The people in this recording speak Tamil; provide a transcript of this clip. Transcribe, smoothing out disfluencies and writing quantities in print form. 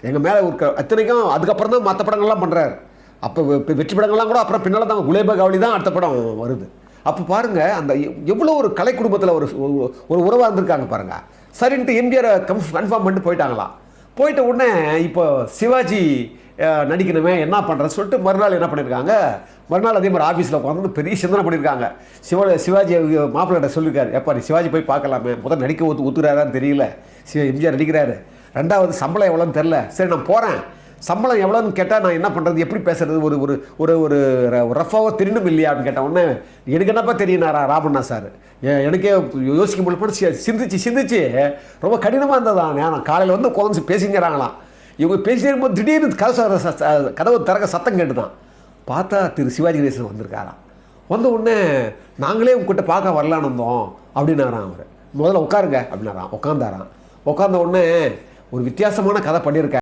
எங்கள் மேலே இருக்க அத்தனைக்கும் அதுக்கப்புறம் தான் மற்ற படங்கள்லாம் பண்ணுறாரு. அப்போ வெற்றி படங்கள்லாம் கூட அப்புறம் பின்னால் தான் குலேப காவலி தான் அடுத்த படம் வருது. அப்போ பாருங்கள் அந்த எவ்வளோ ஒரு கலை குடும்பத்தில் ஒரு உறவாக இருந்திருக்காங்க பாருங்கள். சரின்ட்டு எம்ஜிஆரை கன்ஃபார்ம் பண்ணிட்டு போயிட்டாங்களாம். போயிட்ட உடனே இப்போ சிவாஜி நடிக்கணுமே என்ன பண்ணுறேன்னு சொல்லிட்டு மறுநாள் என்ன பண்ணியிருக்காங்க, மறுநாள் அதே மாதிரி ஆஃபீஸில் உட்காந்து பெரிய சிந்தனை பண்ணியிருக்காங்க. சிவாஜி மாப்பிள்ளைகிட்ட சொல்லியிருக்காரு, எப்பா நீ சிவாஜி போய் பார்க்கலாமே, முதல் நடிக்க ஒத்துக்கிறாரான்னு தெரியல, எம்ஜிஆர் நடிக்கிறாரு, ரெண்டாவது சம்பளம் எவ்வளோன்னு தெரில, சரி நான் போகிறேன், சம்பளம் எவ்வளோன்னு கேட்டால் நான் என்ன பண்ணுறது, எப்படி பேசுறது, ஒரு ஒரு ஒரு ஒரு ரஃபாவோ தெரியணும் இல்லையா அப்படின்னு கேட்ட உடனே எனக்கு என்னப்பா தெரியுனாரா ராமண்ணா சார், எனக்கே யோசிக்க முடியல, சிந்திச்சு ரொம்ப கடினமாக இருந்ததான். நான் காலையில் வந்து உட்காந்து பேசிங்கிறாங்களாம். இவங்க பேசிட்டே இருக்கும்போது திடீர்னு கதவு திறக்க சத்தம் கேட்டு தான் பார்த்தா திரு சிவாஜி கணேசன் வந்திருக்காராம். வந்த உடனே நாங்களே உங்ககிட்ட பார்க்க வரலான்னு வந்தோம் அப்படின்னாராம். அவர் முதல்ல உட்காருங்க அப்படின்னாராம். உட்காந்தாராம். உட்காந்த உடனே ஒரு வித்தியாசமான கதை பண்ணியிருக்காரு.